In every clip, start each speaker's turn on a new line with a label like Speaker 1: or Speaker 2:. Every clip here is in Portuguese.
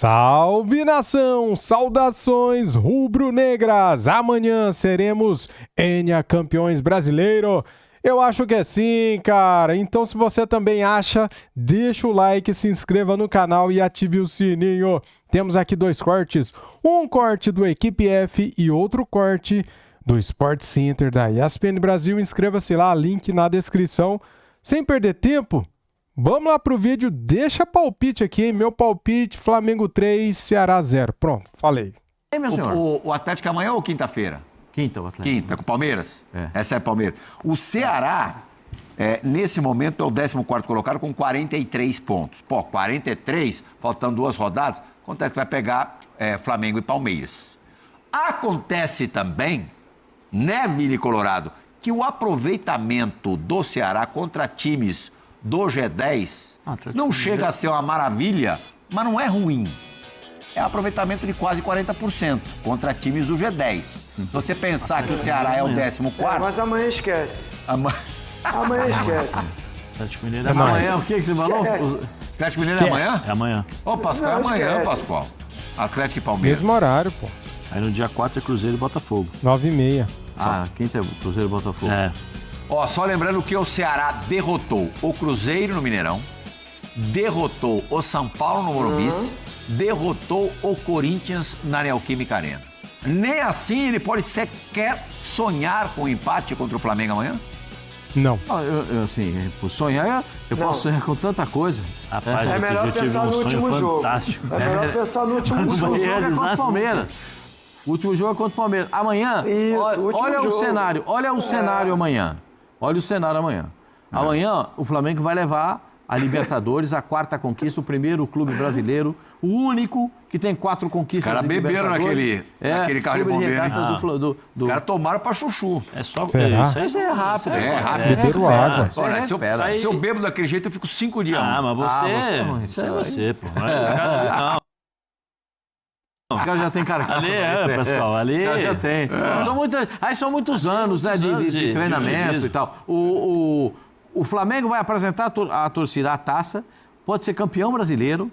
Speaker 1: Salve nação! Saudações rubro-negras! Amanhã seremos Enia campeões brasileiro. Eu acho que é sim, cara. Então se você também acha, deixa o like, se inscreva no canal e ative o sininho. Temos aqui dois cortes. Um corte do Equipe F e outro corte do Sport Center da ESPN Brasil. Inscreva-se lá, link na descrição. Sem perder tempo, vamos lá pro vídeo, deixa palpite aqui, hein? Meu palpite, Flamengo 3, Ceará 0. Pronto, falei.
Speaker 2: E meu senhor?
Speaker 3: O Atlético é amanhã ou quinta-feira?
Speaker 2: Quinta, o Atlético.
Speaker 3: Quinta, com o Palmeiras?
Speaker 2: É.
Speaker 3: Essa é Palmeiras. O Ceará, nesse momento, é o 14º colocado com 43 pontos. Pô, 43, faltando 2 rodadas, acontece que vai pegar Flamengo e Palmeiras. Acontece também, né, Vini Colorado, que o aproveitamento do Ceará contra times do G10 não chega a ser uma maravilha, mas não é ruim. É aproveitamento de quase 40% contra times do G10. Se você pensar que o Ceará é o 14º...
Speaker 4: Mas amanhã esquece. Amanhã esquece.
Speaker 2: Atlético Mineiro é amanhã.
Speaker 3: Amanhã, o que você falou? Atlético Mineiro é amanhã?
Speaker 2: É amanhã.
Speaker 3: Ô, Pascoal, é amanhã,
Speaker 4: esquece.
Speaker 3: Pascoal. Atlético e Palmeiras.
Speaker 1: Mesmo horário, pô.
Speaker 2: Aí no dia 4 é Cruzeiro e Botafogo.
Speaker 1: 9h30.
Speaker 2: Quinta é Cruzeiro e Botafogo. É.
Speaker 3: Ó, só lembrando que o Ceará derrotou o Cruzeiro no Mineirão, derrotou o São Paulo no Morumbi, derrotou o Corinthians na Neoquímica Arena. Nem assim ele pode sequer sonhar com o empate contra o Flamengo amanhã?
Speaker 1: Não.
Speaker 2: Assim, por sonhar, eu posso sonhar com tanta coisa.
Speaker 4: É melhor pensar no último jogo. É melhor pensar no último jogo.
Speaker 2: O último jogo é contra o Palmeiras. O último jogo é contra o Palmeiras. Amanhã, olha o cenário. Olha o cenário amanhã. Olha o cenário amanhã. Amanhã, o Flamengo vai levar a Libertadores, a 4ª conquista, o primeiro clube brasileiro, o único que tem 4 conquistas.
Speaker 3: Os caras beberam naquele carro de bombeiro, hein? Os caras tomaram pra chuchu.
Speaker 2: É só
Speaker 1: Será?
Speaker 2: isso aí é rápido.
Speaker 3: É rápido.
Speaker 1: Beberam água.
Speaker 3: Olha, se eu bebo daquele jeito, eu fico 5 dias.
Speaker 2: Mas você... Isso é você, pô. Não. Os caras já têm carcaça. Ali pessoal, ali. Os caras já têm. São muitos anos, né, de treinamento e tal. O Flamengo vai apresentar a torcida à taça, pode ser campeão brasileiro.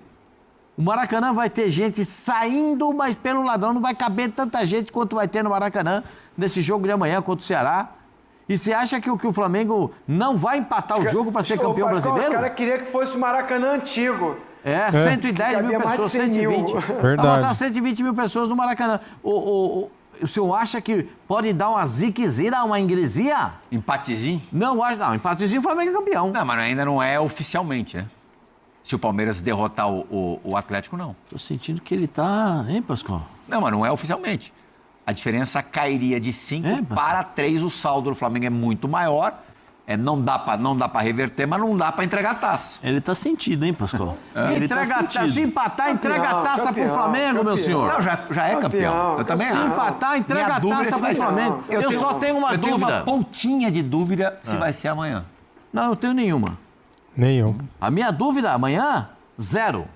Speaker 2: O Maracanã vai ter gente saindo, mas pelo ladrão não vai caber tanta gente quanto vai ter no Maracanã nesse jogo de amanhã contra o Ceará. E você acha que o Flamengo não vai empatar o jogo para ser campeão brasileiro?
Speaker 4: Os caras queriam que fosse o Maracanã antigo.
Speaker 2: 110 mil pessoas, 120.
Speaker 1: Verdade.
Speaker 2: Vai botar 120 mil pessoas no Maracanã. O senhor acha que pode dar uma ziquezira, uma ingresia?
Speaker 3: Empatezinho?
Speaker 2: Não, empatezinho o Flamengo é campeão.
Speaker 3: Não, mas ainda não é oficialmente, né? Se o Palmeiras derrotar o Atlético, não.
Speaker 2: Tô sentindo que ele tá... Hein, Pascoal?
Speaker 3: Não, mas não é oficialmente. A diferença cairia de 5 para 3. O saldo do Flamengo é muito maior. Não dá pra reverter, mas não dá pra entregar a taça.
Speaker 2: Ele tá sentido, hein, Pascoal?
Speaker 4: Se
Speaker 2: empatar, entrega a taça pro Flamengo, meu senhor.
Speaker 3: Não, já é campeão. Eu também acho.
Speaker 2: Se empatar, entrega a taça pro Flamengo. Eu só tenho uma dúvida.
Speaker 3: Eu tenho uma pontinha de dúvida se vai ser amanhã.
Speaker 2: Não, eu tenho nenhuma.
Speaker 1: Nenhum.
Speaker 2: A minha dúvida amanhã, 0.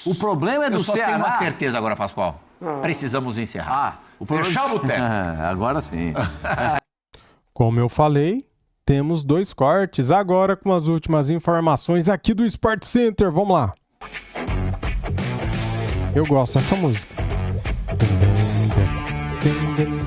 Speaker 2: O problema é do Ceará.
Speaker 3: Eu só tenho uma certeza agora, Pascoal. Precisamos encerrar.
Speaker 2: Fechar o boteco. Agora sim.
Speaker 1: Como eu falei, temos 2 cortes. Agora com as últimas informações aqui do Sport Center. Vamos lá. Eu gosto dessa música.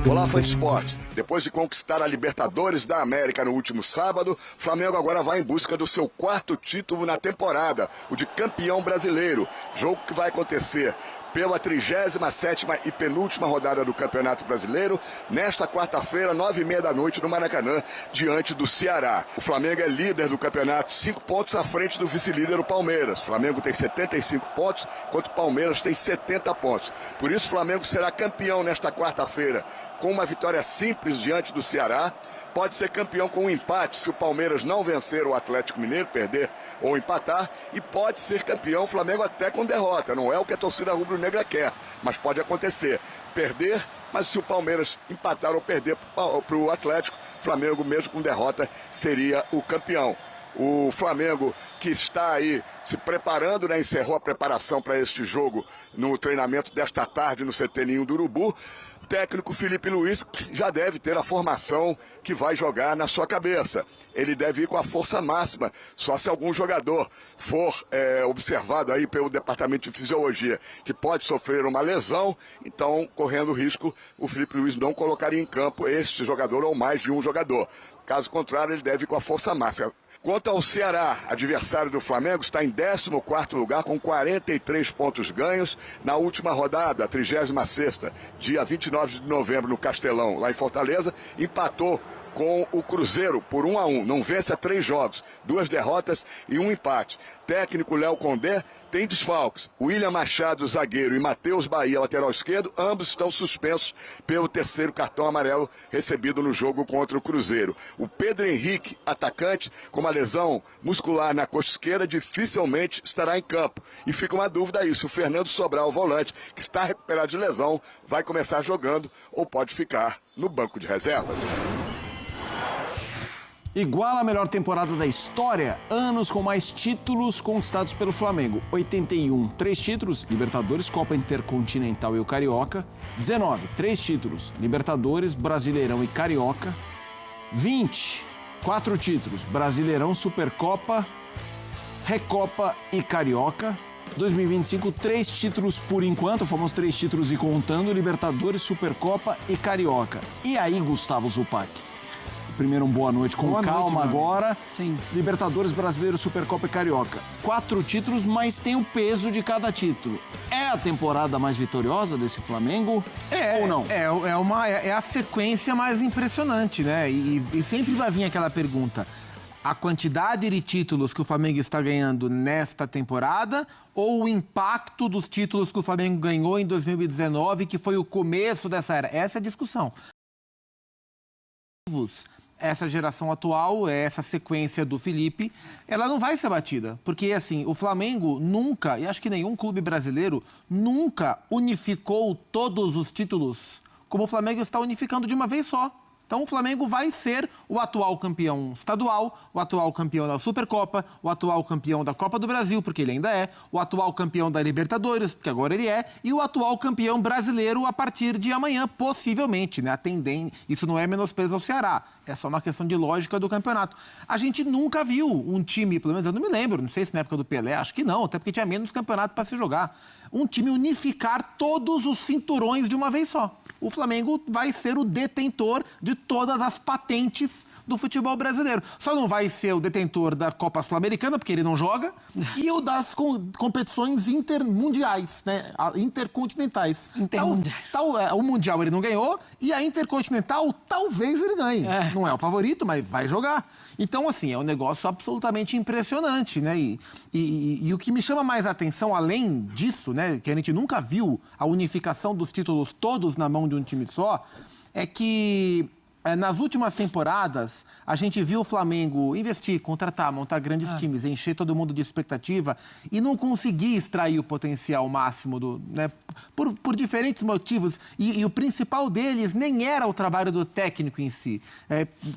Speaker 5: Olá, fã de esporte. Depois de conquistar a Libertadores da América no último sábado, Flamengo agora vai em busca do seu 4º título na temporada, o de campeão brasileiro. Jogo que vai acontecer pela 37ª e penúltima rodada do Campeonato Brasileiro, nesta quarta-feira, 9h30 da noite, no Maracanã, diante do Ceará. O Flamengo é líder do campeonato, 5 pontos à frente do vice-líder, o Palmeiras. O Flamengo tem 75 pontos, enquanto o Palmeiras tem 70 pontos. Por isso, o Flamengo será campeão nesta quarta-feira, com uma vitória simples diante do Ceará. Pode ser campeão com um empate se o Palmeiras não vencer o Atlético Mineiro, perder ou empatar. E pode ser campeão o Flamengo até com derrota. Não é o que a torcida rubro-negra quer, mas pode acontecer. Perder, mas se o Palmeiras empatar ou perder para o Atlético, o Flamengo mesmo com derrota seria o campeão. O Flamengo, que está aí se preparando, né? Encerrou a preparação para este jogo no treinamento desta tarde no CT Ninho do Urubu. Técnico Felipe Luiz já deve ter a formação que vai jogar na sua cabeça. Ele deve ir com a força máxima, só se algum jogador for observado aí pelo departamento de fisiologia que pode sofrer uma lesão, então, correndo risco, o Felipe Luiz não colocaria em campo este jogador ou mais de um jogador. Caso contrário, ele deve ir com a força máxima. Quanto ao Ceará, adversário do Flamengo, está em 14º lugar com 43 pontos ganhos. Na última rodada, a 36ª, dia 29 de novembro, no Castelão, lá em Fortaleza, empatou com o Cruzeiro por 1-1. Não vence há 3 jogos, 2 derrotas e 1 empate. Técnico Léo Condé tem desfalques. William Machado, zagueiro, e Matheus Bahia, lateral esquerdo, ambos estão suspensos pelo 3º cartão amarelo recebido no jogo contra o Cruzeiro. O Pedro Henrique, atacante, com uma lesão muscular na coxa esquerda, dificilmente estará em campo. E fica uma dúvida aí, se o Fernando Sobral, volante, que está recuperado de lesão, vai começar jogando ou pode ficar no banco de reservas.
Speaker 6: Igual a melhor temporada da história, anos com mais títulos conquistados pelo Flamengo. 81, 3 títulos, Libertadores, Copa Intercontinental e o Carioca. 19, 3 títulos, Libertadores, Brasileirão e Carioca. 20, 4 títulos, Brasileirão, Supercopa, Recopa e Carioca. 2025, 3 títulos por enquanto, fomos 3 títulos e contando, Libertadores, Supercopa e Carioca. E aí, Gustavo Zupac? Primeiro, boa noite, com calma agora.
Speaker 7: Sim.
Speaker 6: Libertadores, Brasileiro, Supercopa e Carioca. 4 títulos, mas tem o peso de cada título. É a temporada mais vitoriosa desse Flamengo ou não?
Speaker 8: É a sequência mais impressionante, né? E sempre vai vir aquela pergunta: a quantidade de títulos que o Flamengo está ganhando nesta temporada ou o impacto dos títulos que o Flamengo ganhou em 2019, que foi o começo dessa era? Essa é a discussão. Essa geração atual, essa sequência do Felipe, ela não vai ser batida. Porque, assim, o Flamengo nunca, e acho que nenhum clube brasileiro, nunca unificou todos os títulos como o Flamengo está unificando de uma vez só. Então, o Flamengo vai ser o atual campeão estadual, o atual campeão da Supercopa, o atual campeão da Copa do Brasil, porque ele ainda é, o atual campeão da Libertadores, porque agora ele é, e o atual campeão brasileiro a partir de amanhã, possivelmente, né? Isso não é menosprezo ao Ceará, é só uma questão de lógica do campeonato. A gente nunca viu um time, pelo menos eu não me lembro, não sei se na época do Pelé, acho que não, até porque tinha menos campeonato para se jogar, um time unificar todos os cinturões de uma vez só. O Flamengo vai ser o detentor de todas as patentes do futebol brasileiro. Só não vai ser o detentor da Copa Sul-Americana, porque ele não joga, e o das competições intermundiais, né? Intercontinentais.
Speaker 7: Intermundiais.
Speaker 8: O Mundial ele não ganhou, e a Intercontinental talvez ele ganhe. Não é o favorito, mas vai jogar. Então, assim, é um negócio absolutamente impressionante, né? E o que me chama mais a atenção, além disso, né, que a gente nunca viu a unificação dos títulos todos na mão de um time só, é que nas últimas temporadas, a gente viu o Flamengo investir, contratar, montar grandes times, encher todo mundo de expectativa e não conseguir extrair o potencial máximo né, por diferentes motivos. E o principal deles nem era o trabalho do técnico em si.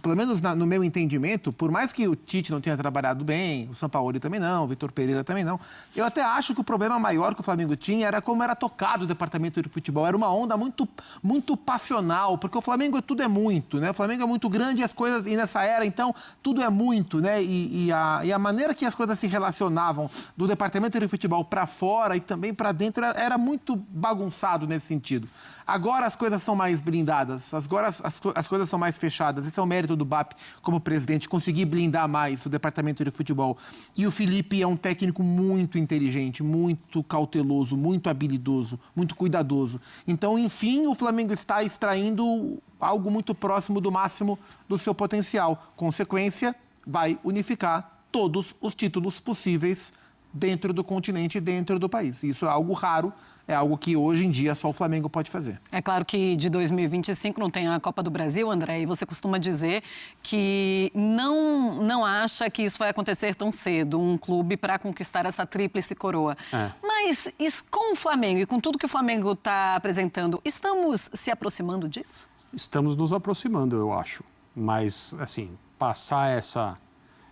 Speaker 8: Pelo menos no meu entendimento, por mais que o Tite não tenha trabalhado bem, o Sampaoli também não, o Vitor Pereira também não, eu até acho que o problema maior que o Flamengo tinha era como era tocado o departamento de futebol. Era uma onda muito, muito passional, porque o Flamengo tudo é muito. Né? O Flamengo é muito grande e nessa era, então, tudo é muito, né? E a maneira que as coisas se relacionavam do departamento de futebol para fora e também para dentro era muito bagunçado nesse sentido. Agora as coisas são mais blindadas, agora as coisas são mais fechadas. Esse é o mérito do BAP como presidente, conseguir blindar mais o departamento de futebol. E o Felipe é um técnico muito inteligente, muito cauteloso, muito habilidoso, muito cuidadoso. Então, enfim, o Flamengo está extraindo algo muito próximo do máximo do seu potencial. Consequência, vai unificar todos os títulos possíveis dentro do continente e dentro do país. Isso é algo raro, é algo que hoje em dia só o Flamengo pode fazer.
Speaker 7: É claro que de 2025 não tem a Copa do Brasil, André, e você costuma dizer que não acha que isso vai acontecer tão cedo, um clube para conquistar essa tríplice coroa. Mas com o Flamengo e com tudo que o Flamengo está apresentando, estamos se aproximando disso?
Speaker 9: Estamos nos aproximando, eu acho. Mas, assim, passar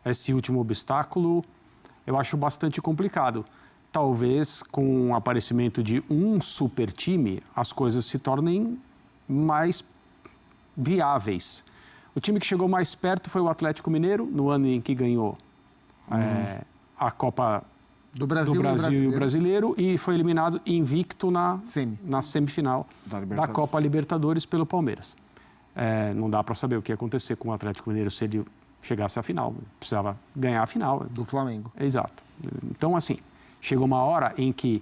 Speaker 9: esse último obstáculo eu acho bastante complicado. Talvez com o aparecimento de um super time, as coisas se tornem mais viáveis. O time que chegou mais perto foi o Atlético Mineiro, no ano em que ganhou a Copa do Brasil e o Brasileiro, e foi eliminado invicto na semifinal da Copa Libertadores pelo Palmeiras. Não dá para saber o que ia acontecer com o Atlético Mineiro se ele chegasse à final. Precisava ganhar a final.
Speaker 8: Do Flamengo.
Speaker 9: Exato. Então, assim, chegou uma hora em que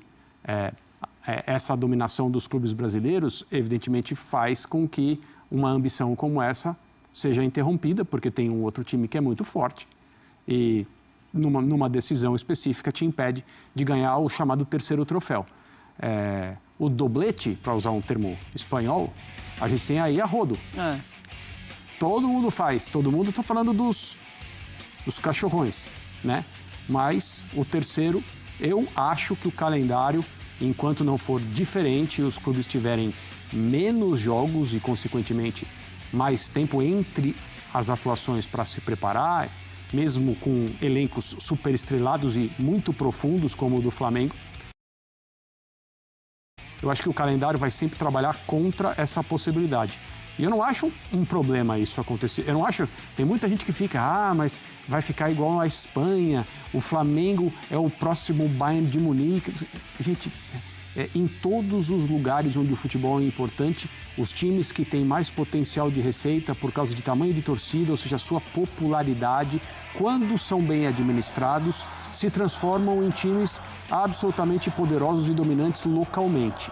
Speaker 9: essa dominação dos clubes brasileiros, evidentemente, faz com que uma ambição como essa seja interrompida, porque tem um outro time que é muito forte e numa decisão específica te impede de ganhar o chamado terceiro troféu. O doblete, para usar um termo espanhol, a gente tem aí a rodo. Todo mundo faz, todo mundo está falando dos cachorrões, né? Mas o terceiro, eu acho que o calendário, enquanto não for diferente e os clubes tiverem menos jogos e, consequentemente, mais tempo entre as atuações para se preparar, mesmo com elencos superestrelados e muito profundos, como o do Flamengo, eu acho que o calendário vai sempre trabalhar contra essa possibilidade. E eu não acho um problema isso acontecer. Eu não acho... Tem muita gente que fica, mas vai ficar igual a Espanha, o Flamengo é o próximo Bayern de Munique. Gente, em todos os lugares onde o futebol é importante, os times que têm mais potencial de receita por causa de tamanho de torcida, ou seja, sua popularidade, quando são bem administrados, se transformam em times absolutamente poderosos e dominantes localmente.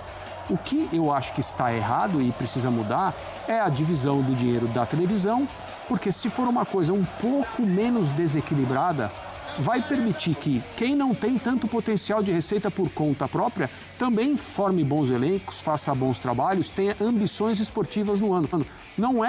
Speaker 9: O que eu acho que está errado e precisa mudar é a divisão do dinheiro da televisão, porque se for uma coisa um pouco menos desequilibrada, vai permitir que quem não tem tanto potencial de receita por conta própria também forme bons elencos, faça bons trabalhos, tenha ambições esportivas no ano. Não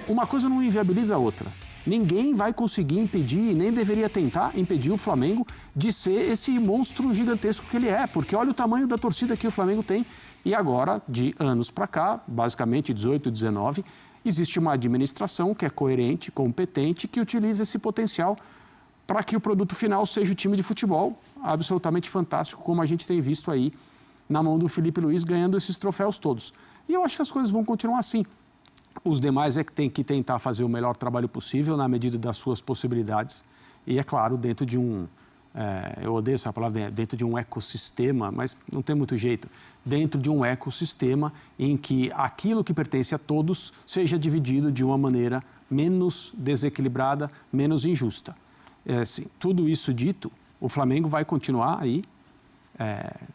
Speaker 9: uma coisa não inviabiliza a outra. Ninguém vai conseguir impedir, nem deveria tentar impedir o Flamengo de ser esse monstro gigantesco que ele é, porque olha o tamanho da torcida que o Flamengo tem. E agora, de anos para cá, basicamente 18, 19, existe uma administração que é coerente, competente, que utiliza esse potencial para que o produto final seja o time de futebol absolutamente fantástico, como a gente tem visto aí na mão do Felipe Luiz, ganhando esses troféus todos. E eu acho que as coisas vão continuar assim. Os demais é que tem que tentar fazer o melhor trabalho possível na medida das suas possibilidades e, é claro, dentro de eu odeio essa palavra, dentro de um ecossistema, mas não tem muito jeito, dentro de um ecossistema em que aquilo que pertence a todos seja dividido de uma maneira menos desequilibrada, menos injusta. Assim, tudo isso dito, o Flamengo vai continuar aí,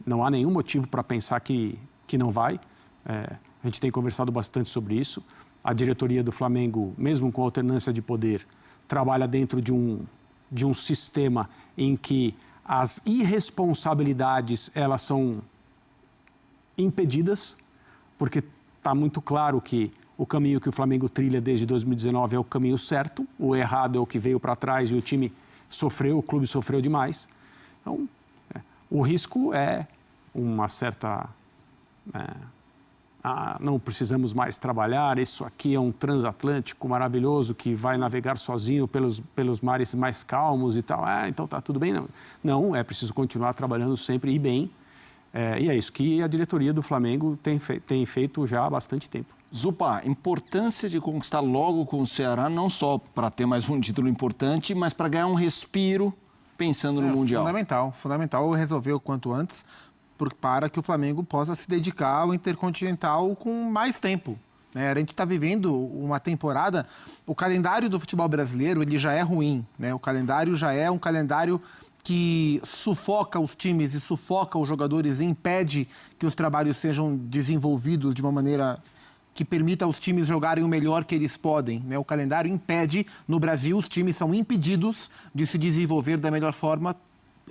Speaker 9: não há nenhum motivo para pensar que não vai, a gente tem conversado bastante sobre isso. A diretoria do Flamengo, mesmo com alternância de poder, trabalha dentro de um sistema em que as irresponsabilidades elas são impedidas, porque está muito claro que o caminho que o Flamengo trilha desde 2019 é o caminho certo, o errado é o que veio para trás e o time sofreu, o clube sofreu demais. Então, o risco é uma certa... não precisamos mais trabalhar, isso aqui é um transatlântico maravilhoso que vai navegar sozinho pelos mares mais calmos e tal. Então está tudo bem. Não, é preciso continuar trabalhando sempre e bem. E é isso que a diretoria do Flamengo tem feito já há bastante tempo.
Speaker 6: Zupa, importância de conquistar logo com o Ceará, não só para ter mais um título importante, mas para ganhar um respiro pensando no Mundial.
Speaker 8: Fundamental resolver o quanto antes, para que o Flamengo possa se dedicar ao Intercontinental com mais tempo. A gente está vivendo uma temporada... O calendário do futebol brasileiro ele já é ruim. O calendário já é um calendário que sufoca os times e sufoca os jogadores e impede que os trabalhos sejam desenvolvidos de uma maneira que permita aos times jogarem o melhor que eles podem. O calendário impede, no Brasil, os times são impedidos de se desenvolver da melhor forma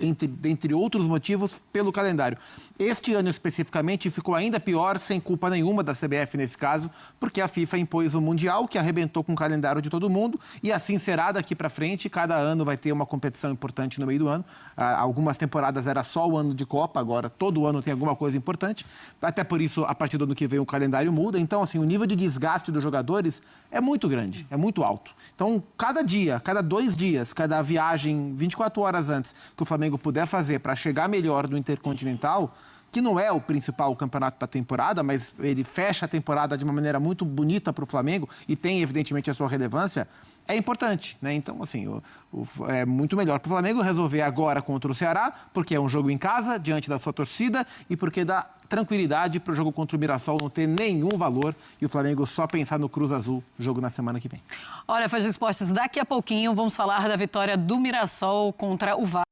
Speaker 8: entre outros motivos, pelo calendário. Este ano especificamente ficou ainda pior, sem culpa nenhuma da CBF nesse caso, porque a FIFA impôs o Mundial, que arrebentou com o calendário de todo mundo, e assim será daqui para frente. Cada ano vai ter uma competição importante no meio do ano. Algumas temporadas era só o ano de Copa, agora todo ano tem alguma coisa importante. Até por isso, a partir do ano que vem, o calendário muda. Então, assim, o nível de desgaste dos jogadores é muito grande, é muito alto. Então, cada dia, cada 2 dias, cada viagem 24 horas antes que o Flamengo puder fazer para chegar melhor do Intercontinental, que não é o principal campeonato da temporada, mas ele fecha a temporada de uma maneira muito bonita para o Flamengo e tem, evidentemente, a sua relevância, é importante, né? Então, assim, é muito melhor para o Flamengo resolver agora contra o Ceará, porque é um jogo em casa, diante da sua torcida, e porque dá tranquilidade para o jogo contra o Mirassol não ter nenhum valor e o Flamengo só pensar no Cruz Azul, jogo na semana que vem.
Speaker 7: Olha, Faz de Esportes, daqui a pouquinho vamos falar da vitória do Mirassol contra o Vasco.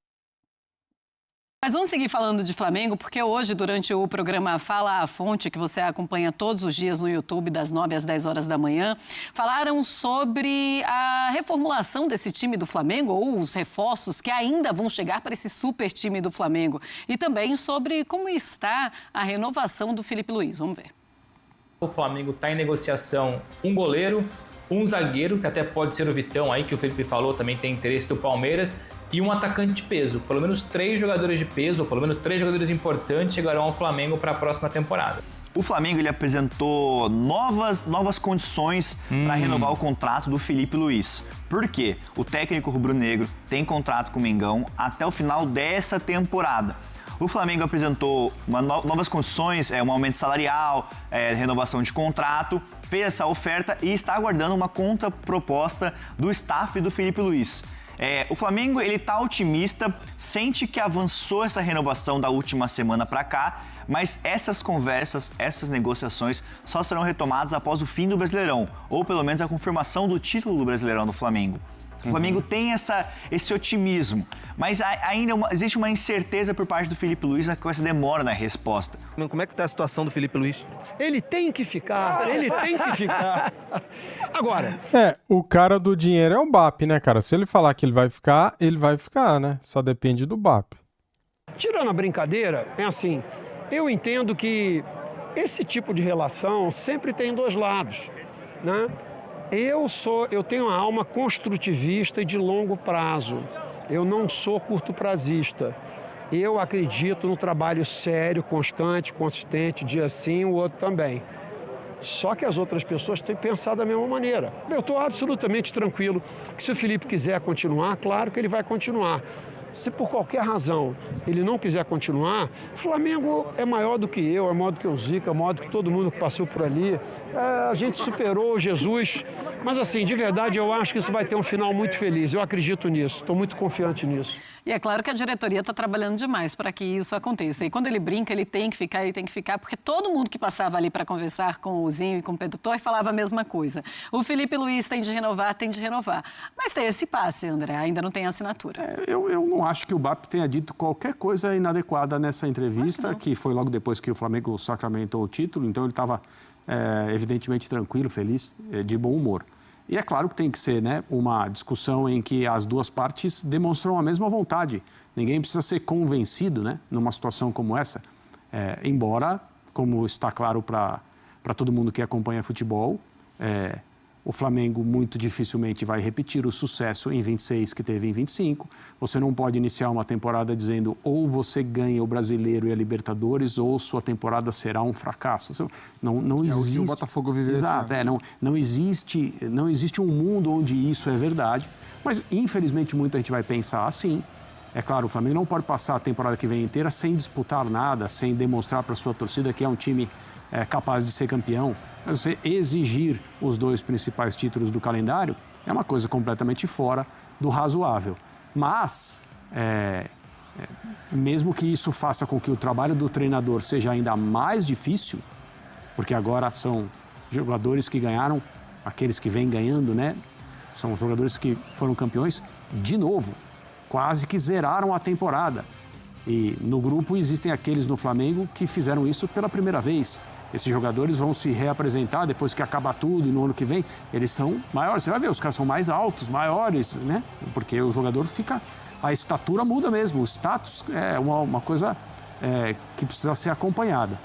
Speaker 7: Mas vamos seguir falando de Flamengo, porque hoje, durante o programa Fala a Fonte, que você acompanha todos os dias no YouTube, das 9 às 10 horas da manhã, falaram sobre a reformulação desse time do Flamengo, ou os reforços que ainda vão chegar para esse super time do Flamengo. E também sobre como está a renovação do Felipe Luiz. Vamos ver.
Speaker 10: O Flamengo está em negociação um goleiro, um zagueiro, que até pode ser o Vitão aí, que o Felipe falou, também tem interesse do Palmeiras, e um atacante de peso. Pelo menos 3 jogadores de peso, ou pelo menos 3 jogadores importantes chegarão ao Flamengo para a próxima temporada.
Speaker 11: O Flamengo ele apresentou novas condições para renovar o contrato do Felipe Luiz. Por quê? O técnico rubro-negro tem contrato com o Mengão até o final dessa temporada. O Flamengo apresentou novas condições, um aumento salarial, renovação de contrato, fez essa oferta e está aguardando uma contraproposta do staff do Felipe Luiz. O Flamengo ele está otimista, sente que avançou essa renovação da última semana para cá, mas essas conversas, essas negociações só serão retomadas após o fim do Brasileirão, ou pelo menos a confirmação do título do Brasileirão do Flamengo. O Flamengo tem esse otimismo, mas ainda existe uma incerteza por parte do Felipe Luiz com essa demora na resposta.
Speaker 12: Como é que está a situação do Felipe Luiz? Ele tem que ficar, ele tem que ficar. Agora...
Speaker 1: o cara do dinheiro é o BAP, né, cara? Se ele falar que ele vai ficar, né? Só depende do BAP.
Speaker 12: Tirando a brincadeira, é assim, eu entendo que esse tipo de relação sempre tem 2 lados, né? Eu tenho uma alma construtivista e de longo prazo. Eu não sou curto-prazista. Eu acredito no trabalho sério, constante, consistente, dia sim, o outro também. Só que as outras pessoas têm pensado da mesma maneira. Eu estou absolutamente tranquilo que se o Felipe quiser continuar, claro que ele vai continuar. Se por qualquer razão ele não quiser continuar, o Flamengo é maior do que eu, é maior do que o Zica, é maior do que todo mundo que passou por ali. A gente superou o Jesus, mas assim, de verdade, eu acho que isso vai ter um final muito feliz. Eu acredito nisso, estou muito confiante nisso.
Speaker 7: E é claro que a diretoria está trabalhando demais para que isso aconteça. E quando ele brinca, ele tem que ficar, porque todo mundo que passava ali para conversar com o Zinho e com o Pedro Torre falava a mesma coisa. O Felipe Luiz tem de renovar. Mas tem esse passe, André, ainda não tem assinatura.
Speaker 9: Eu não acho que o BAP tenha dito qualquer coisa inadequada nessa entrevista, que foi logo depois que o Flamengo sacramentou o título, então ele estava evidentemente tranquilo, feliz, de bom humor. E é claro que tem que ser, né, uma discussão em que as 2 partes demonstram a mesma vontade. Ninguém precisa ser convencido, né, numa situação como essa. Embora, como está claro para todo mundo que acompanha futebol, o Flamengo muito dificilmente vai repetir o sucesso em 26 que teve em 25. Você não pode iniciar uma temporada dizendo ou você ganha o Brasileiro e a Libertadores ou sua temporada será um fracasso. Não existe...
Speaker 8: o Botafogo viver.
Speaker 9: Exato, não existe um mundo onde isso é verdade. Mas, infelizmente, muita gente vai pensar assim. É claro, o Flamengo não pode passar a temporada que vem inteira sem disputar nada, sem demonstrar para a sua torcida que é um time capaz de ser campeão. Mas você exigir os 2 principais títulos do calendário é uma coisa completamente fora do razoável. Mas, mesmo que isso faça com que o trabalho do treinador seja ainda mais difícil, porque agora são jogadores que ganharam, aqueles que vêm ganhando, né? São jogadores que foram campeões de novo, quase que zeraram a temporada. E no grupo existem aqueles no Flamengo que fizeram isso pela primeira vez. Esses jogadores vão se reapresentar depois que acabar tudo e no ano que vem eles são maiores. Você vai ver, os caras são mais altos, maiores, né? Porque o jogador fica a estatura muda mesmo, o status é uma coisa que precisa ser acompanhada.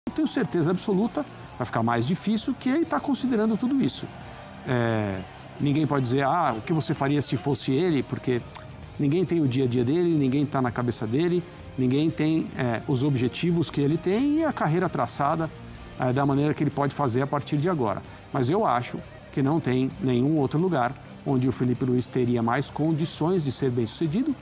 Speaker 9: Eu tenho certeza absoluta, vai ficar mais difícil, que ele está considerando tudo isso. Ninguém pode dizer, o que você faria se fosse ele, porque ninguém tem o dia a dia dele, ninguém está na cabeça dele, ninguém tem os objetivos que ele tem e a carreira traçada da maneira que ele pode fazer a partir de agora. Mas eu acho que não tem nenhum outro lugar onde o Felipe Luiz teria mais condições de ser bem-sucedido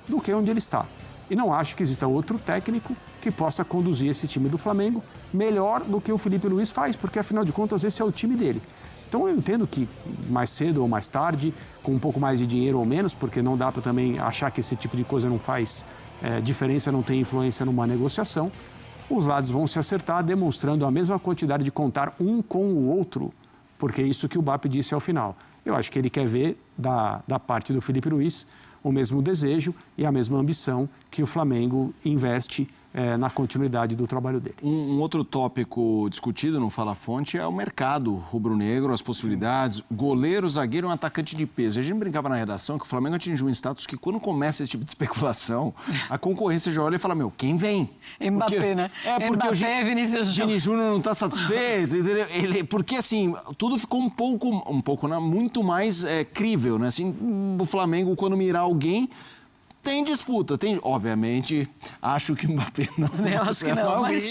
Speaker 9: do que onde ele está. E não acho que exista outro técnico que possa conduzir esse time do Flamengo melhor do que o Felipe Luiz faz, porque afinal de contas esse é o time dele. Então eu entendo que mais cedo ou mais tarde, com um pouco mais de dinheiro ou menos, porque não dá para também achar que esse tipo de coisa não faz diferença, não tem influência numa negociação, os lados vão se acertar demonstrando a mesma quantidade de contar um com o outro, porque é isso que o BAP disse ao final. Eu acho que ele quer ver da parte do Felipe Luiz o mesmo desejo e a mesma ambição que o Flamengo investe na continuidade do trabalho dele.
Speaker 6: Um outro tópico discutido no Fala Fonte é o mercado rubro-negro, as possibilidades, goleiro, zagueiro e um atacante de peso. A gente brincava na redação que o Flamengo atingiu um status que quando começa esse tipo de especulação, a concorrência já olha e fala, quem vem?
Speaker 7: Mbappé, né?
Speaker 6: Porque
Speaker 7: Mbappé, Vinícius Júnior.
Speaker 6: Vini Júnior não está satisfeito, porque assim, tudo ficou muito mais crível, né? Assim, o Flamengo, quando mirar alguém, tem disputa, obviamente, acho que o Mbappé não.
Speaker 7: Eu acho que não, mas...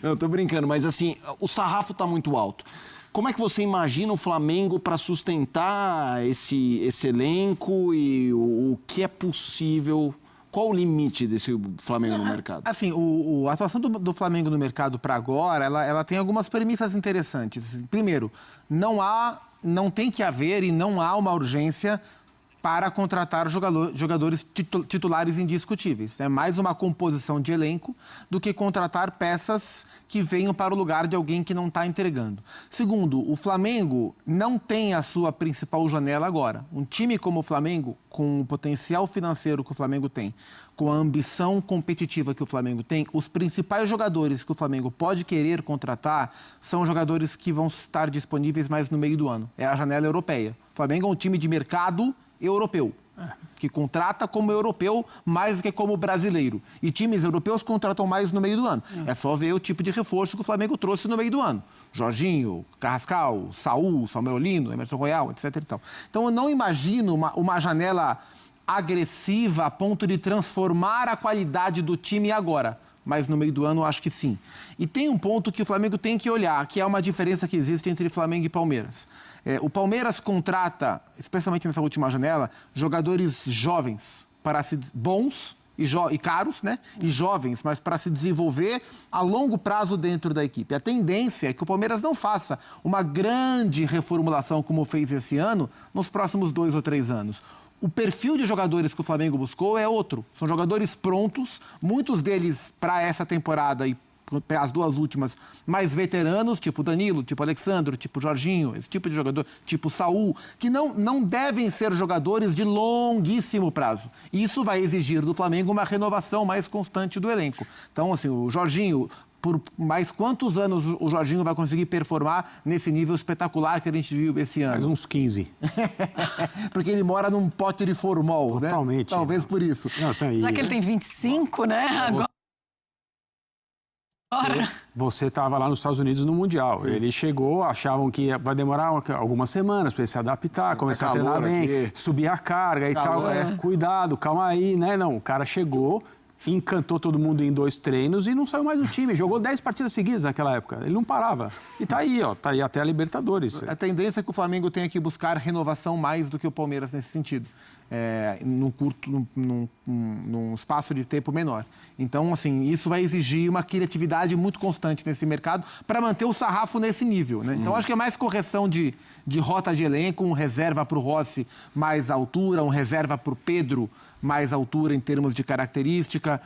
Speaker 6: Não, tô brincando, mas assim, o sarrafo está muito alto. Como é que você imagina o Flamengo para sustentar esse elenco e o que é possível? Qual o limite desse Flamengo no mercado?
Speaker 8: Assim, a atuação do Flamengo no mercado para agora, ela tem algumas premissas interessantes. Primeiro, não tem que haver e não há uma urgência para contratar jogadores titulares indiscutíveis. É mais uma composição de elenco do que contratar peças que venham para o lugar de alguém que não está entregando. Segundo, o Flamengo não tem a sua principal janela agora. Um time como o Flamengo, com o potencial financeiro que o Flamengo tem, com a ambição competitiva que o Flamengo tem, os principais jogadores que o Flamengo pode querer contratar são jogadores que vão estar disponíveis mais no meio do ano. É a janela europeia. O Flamengo é um time de mercado europeu, que contrata como europeu mais do que como brasileiro. E times europeus contratam mais no meio do ano. É só ver o tipo de reforço que o Flamengo trouxe no meio do ano. Jorginho, Carrascal, Saúl, Samuel Lino, Emerson Royal, etc. e tal. Então eu não imagino uma janela agressiva a ponto de transformar a qualidade do time agora. Mas no meio do ano, eu acho que sim. E tem um ponto que o Flamengo tem que olhar, que é uma diferença que existe entre Flamengo e Palmeiras. O Palmeiras contrata, especialmente nessa última janela, jogadores jovens, bons e caros, né? E jovens, mas para se desenvolver a longo prazo dentro da equipe. A tendência é que o Palmeiras não faça uma grande reformulação como fez esse ano nos próximos 2 ou 3 anos. O perfil de jogadores que o Flamengo buscou é outro. São jogadores prontos, muitos deles para essa temporada e as 2 últimas mais veteranos, tipo Danilo, tipo Alexandro, tipo Jorginho, esse tipo de jogador, tipo Saúl, que não devem ser jogadores de longuíssimo prazo. Isso vai exigir do Flamengo uma renovação mais constante do elenco. Então, assim, o Jorginho, por mais quantos anos o Jorginho vai conseguir performar nesse nível espetacular que a gente viu esse ano?
Speaker 9: Mais uns 15.
Speaker 8: Porque ele mora num pote de formol,
Speaker 9: totalmente,
Speaker 8: né? Talvez por isso.
Speaker 7: Já que ele tem 25, né? Agora...
Speaker 9: Você estava lá nos Estados Unidos no Mundial. Sim. Ele chegou, achavam que vai demorar algumas semanas para ele se adaptar, começar a treinar bem, subir a carga e tal. Cuidado, calma aí, né? Não, o cara chegou, encantou todo mundo em 2 treinos e não saiu mais do time. Jogou 10 partidas seguidas naquela época. Ele não parava. E tá aí até a Libertadores.
Speaker 8: A tendência é que o Flamengo tenha que buscar renovação mais do que o Palmeiras nesse sentido. Num espaço de tempo menor. Então, assim, isso vai exigir uma criatividade muito constante nesse mercado para manter o sarrafo nesse nível, né? Então, acho que é mais correção de rota de elenco, um reserva para o Rossi mais altura, um reserva para o Pedro mais altura em termos de característica,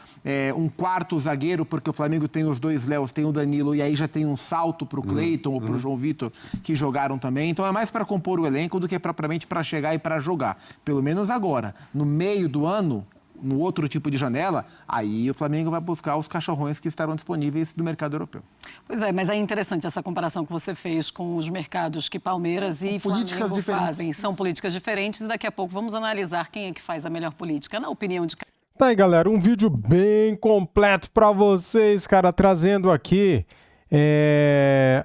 Speaker 8: um quarto zagueiro, porque o Flamengo tem os 2 Léos, tem o Danilo, e aí já tem um salto para o Cleiton ou para o João Vitor, que jogaram também. Então, é mais para compor o elenco do que propriamente para chegar e para jogar. Pelo menos agora. No meio do ano, no outro tipo de janela, aí o Flamengo vai buscar os cachorrões que estarão disponíveis do mercado europeu.
Speaker 7: Pois é, mas é interessante essa comparação que você fez com os mercados que Palmeiras e Flamengo fazem. São políticas diferentes e daqui a pouco vamos analisar quem é que faz a melhor política, na opinião de cada.
Speaker 1: Tá aí, galera, um vídeo bem completo para vocês, cara, trazendo aqui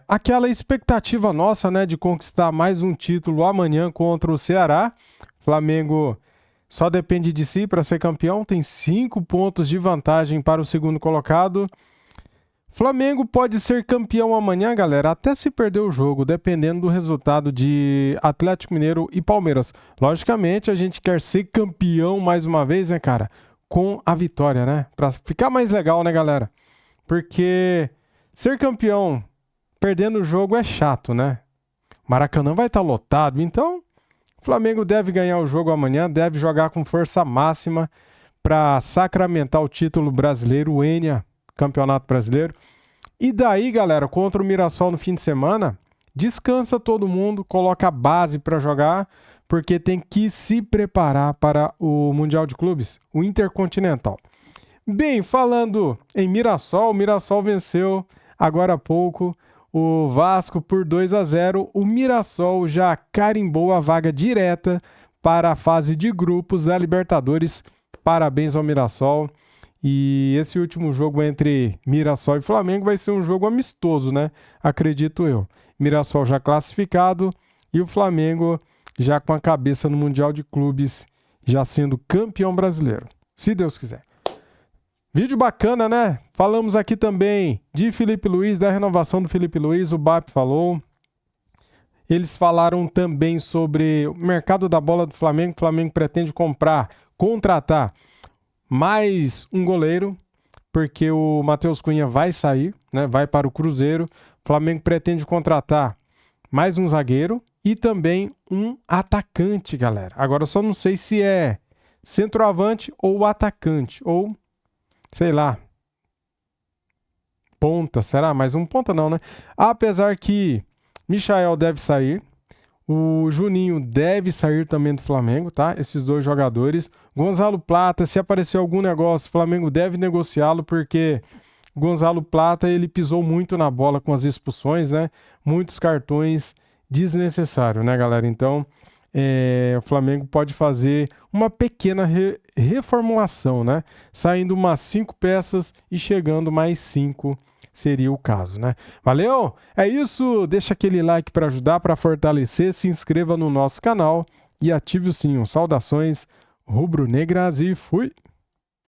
Speaker 1: aquela expectativa nossa, né, de conquistar mais um título amanhã contra o Ceará. Flamengo só depende de si para ser campeão, tem 5 pontos de vantagem para o segundo colocado. Flamengo pode ser campeão amanhã, galera, até se perder o jogo, dependendo do resultado de Atlético Mineiro e Palmeiras. Logicamente, a gente quer ser campeão mais uma vez, né, cara, com a vitória, né? Para ficar mais legal, né, galera? Porque ser campeão perdendo o jogo é chato, né? Maracanã vai estar lotado, então o Flamengo deve ganhar o jogo amanhã, deve jogar com força máxima para sacramentar o título brasileiro, o Enia, Campeonato Brasileiro. E daí, galera, contra o Mirassol no fim de semana, descansa todo mundo, coloca a base para jogar, porque tem que se preparar para o Mundial de Clubes, o Intercontinental. Bem, falando em Mirassol, o Mirassol venceu agora há pouco o Vasco por 2-0. O Mirassol já carimbou a vaga direta para a fase de grupos da Libertadores. Parabéns ao Mirassol. E esse último jogo entre Mirassol e Flamengo vai ser um jogo amistoso, né? Acredito eu. Mirassol já classificado e o Flamengo já com a cabeça no Mundial de Clubes, já sendo campeão brasileiro. Se Deus quiser. Vídeo bacana, né? Falamos aqui também de Felipe Luiz, da renovação do Felipe Luiz, o BAP falou. Eles falaram também sobre o mercado da bola do Flamengo. O Flamengo pretende contratar mais um goleiro, porque o Matheus Cunha vai sair, né? Vai para o Cruzeiro. O Flamengo pretende contratar mais um zagueiro e também um atacante, galera. Agora eu só não sei se é centroavante ou atacante, ou sei lá, ponta, será? Mas um ponta não, né? Apesar que Michael deve sair, o Juninho deve sair também do Flamengo, tá? Esses dois jogadores. Gonzalo Plata, se aparecer algum negócio, o Flamengo deve negociá-lo, porque Gonzalo Plata, ele pisou muito na bola com as expulsões, né? Muitos cartões desnecessários, né, galera? Então, o Flamengo pode fazer uma pequena reformulação, né? Saindo umas 5 peças e chegando mais 5 seria o caso, né? Valeu? É isso, deixa aquele like para ajudar, para fortalecer, se inscreva no nosso canal e ative o sininho. Saudações rubro-negras e fui!